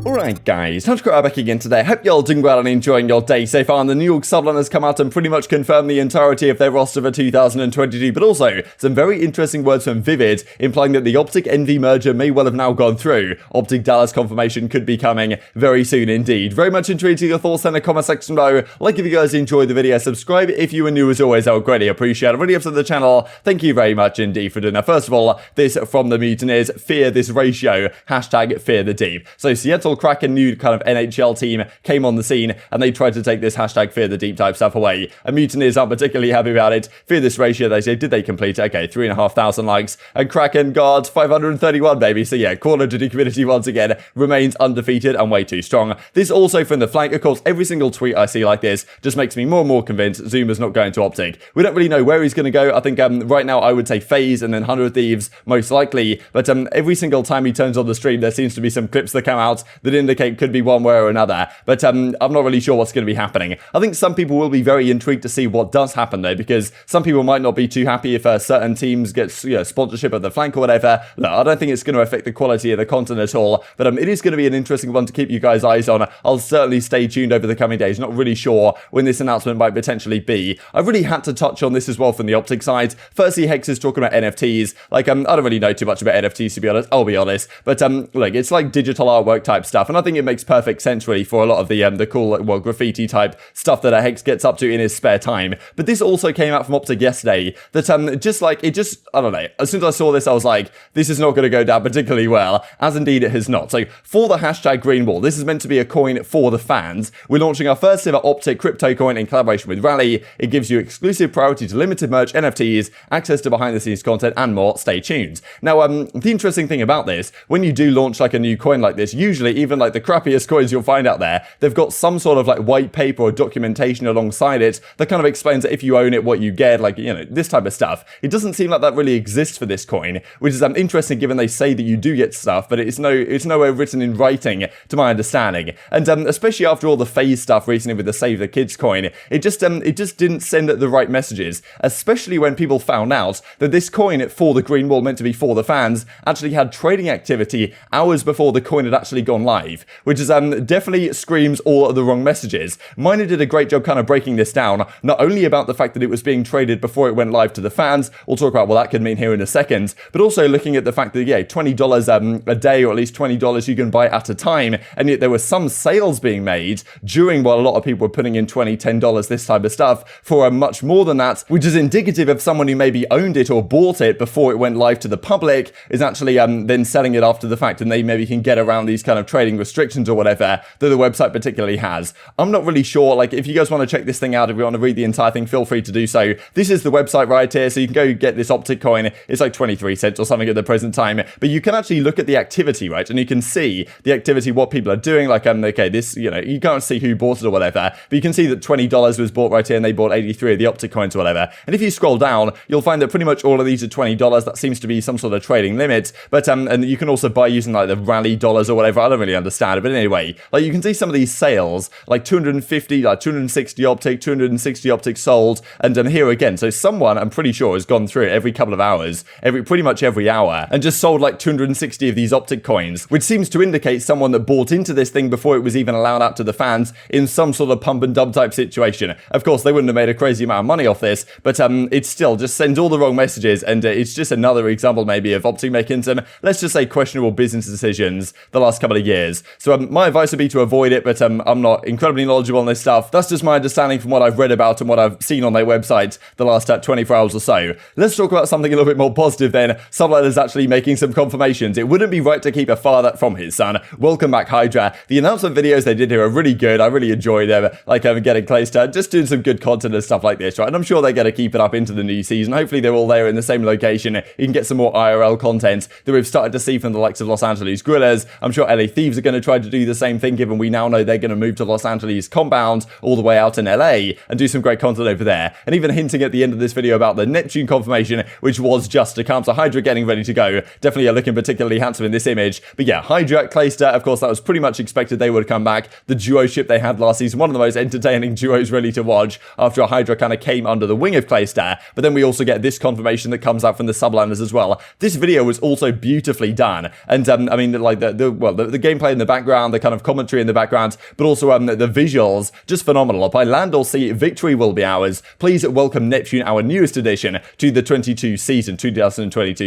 Alright guys, TacticalRab back again today. Hope you're all doing well and enjoying your day so far. And the New York Subline has come out and pretty much confirmed the entirety of their roster for 2022, but also some very interesting words from Vivid, implying that the OpTic Envy merger may well have now gone through. OpTic Dallas confirmation could be coming very soon indeed. Very much intrigued to your thoughts in the comment section below. Like if you guys enjoyed the video, subscribe if you are new as always, I would greatly appreciate it. Really up to the channel, thank you very much indeed for doing that. First of all, this from the Mutineers, fear this ratio, hashtag fear the deep. So Seattle Kraken, new kind of NHL team, came on the scene and they tried to take this hashtag fear the deep type stuff away. And Mutineers aren't particularly happy about it. Fear this ratio, they say, did they complete it? Okay, 3,500 likes. And Kraken guards 531, baby. So yeah, Call of Duty community once again remains undefeated and way too strong. This also from the flank. Of course, every single tweet I see like this just makes me more and more convinced Zuma's not going to OpTic. We don't really know where he's going to go. I think right now I would say FaZe and then 100 Thieves most likely. But every single time he turns on the stream, there seems to be some clips that come out that indicate could be one way or another, but I'm not really sure what's going to be happening. I think some people will be very intrigued to see what does happen though, because some people might not be too happy if certain teams get sponsorship of the flank or whatever. No, I don't think it's going to affect the quality of the content at all, but it is going to be an interesting one to keep you guys eyes on. I'll certainly stay tuned over the coming days. Not really sure when this announcement might potentially be. I really had to touch on this as well from the OpTic side. Firstly, Hex is talking about NFTs. Like I don't really know too much about NFTs to be honest. I'll be honest, but like it's like digital artwork type stuff, and I think it makes perfect sense really for a lot of the cool graffiti type stuff that Hex gets up to in his spare time. But this also came out from OpTic yesterday that I don't know, as soon as I saw this I was like, this is not going to go down particularly well, as indeed it has not. So for the hashtag green wall, this is meant to be a coin for the fans. We're launching our first ever OpTic crypto coin in collaboration with Rally. It gives you exclusive priority to limited merch, NFTs, access to behind the scenes content and more. Stay tuned. Now the interesting thing about this, when you do launch like a new coin like this, usually even like the crappiest coins you'll find out there, they've got some sort of like white paper or documentation alongside it that kind of explains that if you own it, what you get, like, you know, this type of stuff. It doesn't seem like that really exists for this coin, which is interesting given they say that you do get stuff, but it's nowhere written in writing to my understanding. And especially after all the FaZe stuff recently with the Save the Kids coin, it just didn't send the right messages, especially when people found out that this coin for the green wall meant to be for the fans actually had trading activity hours before the coin had actually gone live, which is definitely screams all of the wrong messages. Miner did a great job kind of breaking this down, not only about the fact that it was being traded before it went live to the fans, we'll talk about what that could mean here in a second, but also looking at the fact that, yeah, $20 a day, or at least $20 you can buy at a time, and yet there were some sales being made during while a lot of people were putting in $20, $10, this type of stuff, for much more than that, which is indicative of someone who maybe owned it or bought it before it went live to the public, is actually then selling it after the fact, and they maybe can get around these kind of trading restrictions or whatever that the website particularly has. I'm not really sure, like if you guys want to check this thing out, if you want to read the entire thing, feel free to do so. This is the website right here, so you can go get this OpTic coin. It's like 23 cents or something at the present time, but you can actually look at the activity, right? And you can see the activity, what people are doing, like okay, this, you know, you can't see who bought it or whatever, but you can see that $20 was bought right here and they bought 83 of the OpTic coins or whatever. And if you scroll down, you'll find that pretty much all of these are $20. That seems to be some sort of trading limit, but and you can also buy using like the rally dollars or whatever. I don't really understand it, but anyway, like you can see some of these sales, like 250, like 260 OpTic, 260 OpTic sold, and here again, so someone, I'm pretty sure, has gone through it every couple of hours, pretty much every hour, and just sold like 260 of these OpTic coins, which seems to indicate someone that bought into this thing before it was even allowed out to the fans in some sort of pump and dump type situation. Of course, they wouldn't have made a crazy amount of money off this, but it still just sends all the wrong messages, and it's just another example maybe of OpTic making some, let's just say, questionable business decisions the last couple of years. So my advice would be to avoid it, but I'm not incredibly knowledgeable on this stuff. That's just my understanding from what I've read about and what I've seen on their website the last 24 hours or so. Let's talk about something a little bit more positive then. Subline is actually making some confirmations. It wouldn't be right to keep a father from his son. Welcome back, Hydra. The announcement videos they did here are really good. I really enjoy them. Like getting Clayster, just doing some good content and stuff like this, right? And I'm sure they're going to keep it up into the new season. Hopefully they're all there in the same location. You can get some more IRL content that we've started to see from the likes of Los Angeles Guerrillas. I'm sure LA Thieves are going to try to do the same thing, given we now know they're going to move to Los Angeles compound all the way out in LA and do some great content over there. And even hinting at the end of this video about the Neptune confirmation, which was just to come. So Hydra getting ready to go. Definitely looking particularly handsome in this image. But yeah, Hydra, Clayster, of course, that was pretty much expected they would come back. The duo ship they had last season, one of the most entertaining duos really to watch after Hydra kind of came under the wing of Clayster. But then we also get this confirmation that comes out from the subliners as well. This video was also beautifully done. And I mean, like the gameplay in the background, the kind of commentary in the background, but also the visuals, just phenomenal. By land or sea, victory will be ours. Please welcome Neptune, our newest addition to the 2022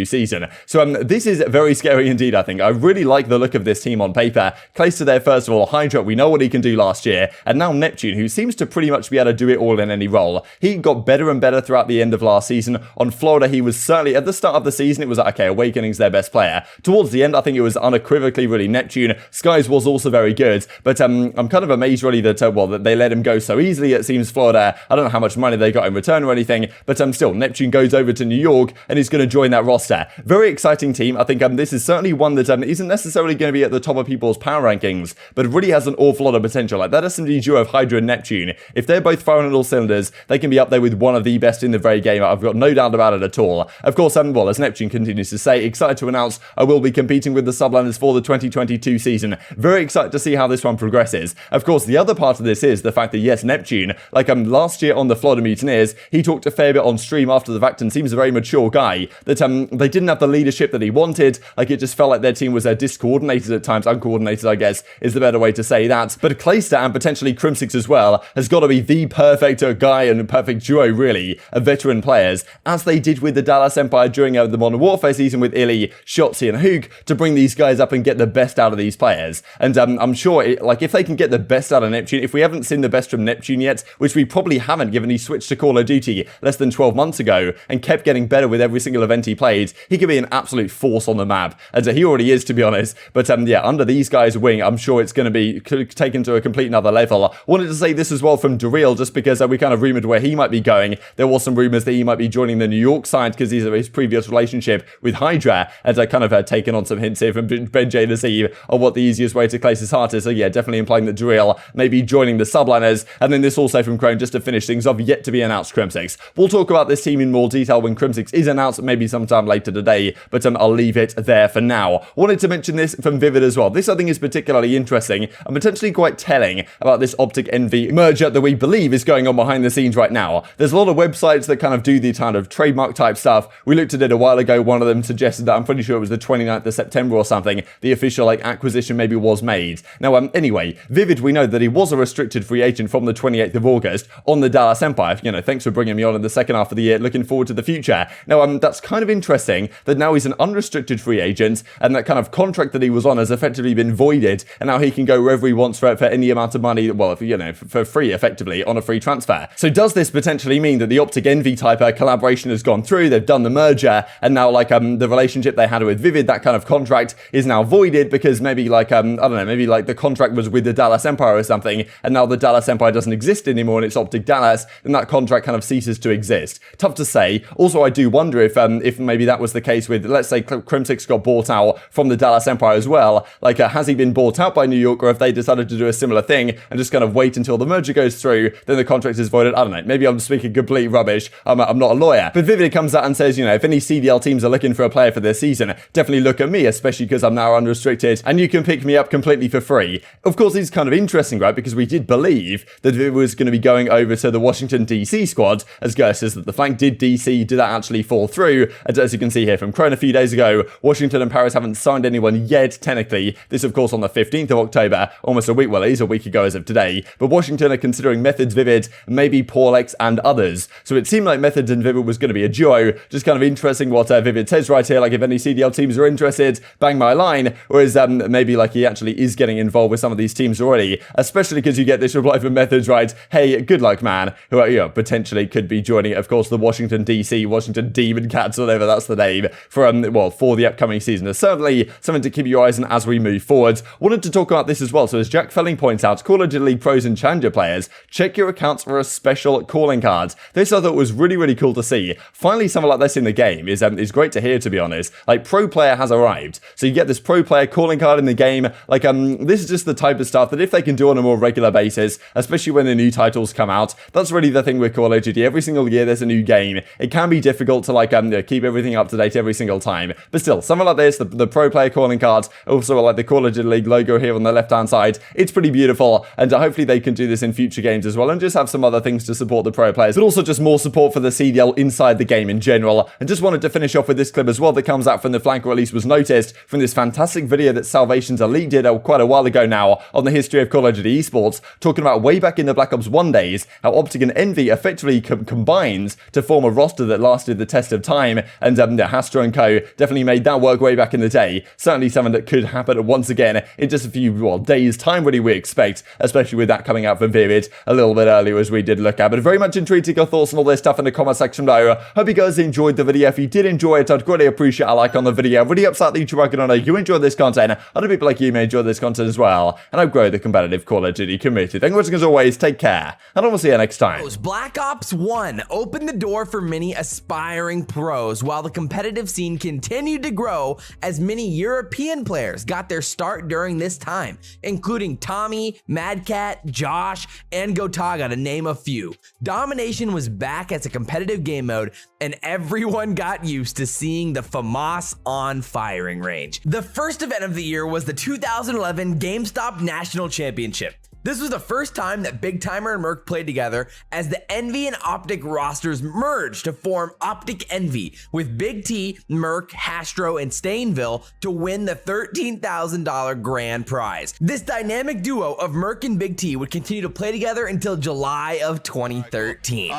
season. So this is very scary indeed, I think. I really like the look of this team on paper. Clayster there, first of all, Hydra, we know what he can do last year, and now Neptune, who seems to pretty much be able to do it all in any role. He got better and better throughout the end of last season. On Florida, he was certainly, at the start of the season, it was like, okay, Awakening's their best player. Towards the end, I think it was unequivocally really Neptune. Skies was also very good, but I'm kind of amazed really that, that they let him go so easily. It seems Florida, I don't know how much money they got in return or anything, but still, Neptune goes over to New York and he's going to join that roster. Very exciting team. I think this is certainly one that isn't necessarily going to be at the top of people's power rankings, but really has an awful lot of potential. Like that SMD duo of Hydra and Neptune, if they're both firing on all cylinders, they can be up there with one of the best in the very game. I've got no doubt about it at all. Of course, as Neptune continues to say, excited to announce I will be competing with the Sublanders for the 2022 season. Very excited to see how this one progresses. Of course, the other part of this is the fact that yes, Neptune, last year on the Florida Mutineers, he talked a fair bit on stream after the fact and seems a very mature guy, that they didn't have the leadership that he wanted. Like it just felt like their team was discoordinated at times, uncoordinated I guess is the better way to say that. But Clayster and potentially Crimsix as well has got to be the perfect guy and perfect duo really of veteran players, as they did with the Dallas Empire during the Modern Warfare season with Illy, Shotzzy and Huke, to bring these guys up and get the best out of these players. And I'm sure if they can get the best out of Neptune, if we haven't seen the best from Neptune yet, which we probably haven't given he switched to Call of Duty less than 12 months ago and kept getting better with every single event he played, he could be an absolute force on the map. And he already is, to be honest. But yeah, under these guys' wing, I'm sure it's going to be taken to a complete another level. Wanted to say this as well from Drazah, just because we kind of rumored where he might be going. There was some rumors that he might be joining the New York side because he's his previous relationship with Hydra, and I kind of taken on some hints here from Ben J to see on what the easiest way to place his heart is. So yeah, definitely implying that Drazah may be joining the Subliners. And then this also from Crone, just to finish things off, yet to be announced Crimsix. We'll talk about this team in more detail when Crimsix is announced, maybe sometime later today, but I'll leave it there for now. Wanted to mention this from Vivid as well. This I think is particularly interesting and potentially quite telling about this OpTic Envy merger that we believe is going on behind the scenes right now. There's a lot of websites that kind of do the kind of trademark type stuff. We looked at it a while ago. One of them suggested that I'm pretty sure it was the 29th of September or something, the official acquisition maybe was made. Now anyway, Vivid, we know that he was a restricted free agent from the 28th of August on the Dallas Empire. Thanks for bringing me on in the second half of the year. Looking forward to the future. Now that's kind of interesting that now he's an unrestricted free agent and that kind of contract that he was on has effectively been voided, and now he can go wherever he wants for any amount of money, well, for free effectively on a free transfer. So does this potentially mean that the OpTic Envy type collaboration has gone through, they've done the merger, and now the relationship they had with Vivid, that kind of contract is now voided because maybe I don't know, maybe the contract was with the Dallas Empire or something, and now the Dallas Empire doesn't exist anymore and it's OpTic Dallas, then that contract kind of ceases to exist. Tough to say. Also, I do wonder if maybe that was the case with, let's say Crimsix got bought out from the Dallas Empire as well. Has he been bought out by New York, or if they decided to do a similar thing and just kind of wait until the merger goes through, then the contract is voided? I don't know. Maybe I'm speaking complete rubbish. I'm not a lawyer. But Vivid comes out and says, if any CDL teams are looking for a player for this season, definitely look at me, especially because I'm now unrestricted and you can pick me up completely for free. Of course, it's kind of interesting, right? Because we did believe that Vivid was going to be going over to the Washington DC squad, as Gus says that the flank did DC. Did that actually fall through? And as you can see here from Crone a few days ago, Washington and Paris haven't signed anyone yet, technically. This, of course, on the 15th of October, almost a week, well, it is a week ago as of today. But Washington are considering Methods, Vivid, maybe Paulex and others. So it seemed like Methods and Vivid was going to be a duo. Just kind of interesting what Vivid says right here. If any CDL teams are interested, bang my line. Whereas maybe he actually is getting involved with some of these teams already, especially because you get this reply from Methods, right? Hey, good luck, man, who potentially could be joining, of course, the Washington DC, Washington Demon Cats, whatever that's the name, for the upcoming season. There's certainly something to keep your eyes on as we move forward. Wanted to talk about this as well. So as Jack Felling points out, Call of Duty League pros and challenger players, check your accounts for a special calling card. This I thought was really, really cool to see. Finally, something like this in the game is great to hear, to be honest. Pro player has arrived. So you get this pro player calling card in the game. This is just the type of stuff that if they can do on a more regular basis, especially when the new titles come out, that's really the thing with Call of Duty. Every single year there's a new game. It can be difficult to keep everything up to date every single time. But still, something like this, the pro player calling cards, also the Call of Duty League logo here on the left hand side, it's pretty beautiful, and hopefully they can do this in future games as well, and just have some other things to support the pro players, but also just more support for the CDL inside the game in general. And just wanted to finish off with this clip as well that comes out from the flank, or at least was noticed from this fantastic video that Salve Salvation's Elite did quite a while ago now on the history of Call of Duty Esports, talking about way back in the Black Ops 1 days, how OpTic and Envy effectively combined to form a roster that lasted the test of time, and Hastra and co. definitely made that work way back in the day. Certainly something that could happen once again in just a few days time, really, we expect, especially with that coming out from Vivid a little bit earlier as we did look at. But very much intrigued to your thoughts on all this stuff in the comment section below. Hope you guys enjoyed the video. If you did enjoy it, I'd greatly appreciate a like on the video. Really upset that YouTube I know you enjoy this content. Other people like you may enjoy this content as well, and I've grown the competitive Call of Duty community. Thank you for watching as always. Take care, and I will see you next time. Black Ops 1 opened the door for many aspiring pros, while the competitive scene continued to grow as many European players got their start during this time, including Tommy, Madcat, Josh, and Gotaga, to name a few. Domination was back as a competitive game mode, and everyone got used to seeing the FAMAS on firing range. The first event of the year was the 2011 GameStop National Championship. This was the first time that Big Timer and Merc played together, as the Envy and OpTic rosters merged to form OpTic Envy, with Big T, Merc, Hastro, and Stainville to win the $13,000 grand prize. This dynamic duo of Merc and Big T would continue to play together until July of 2013.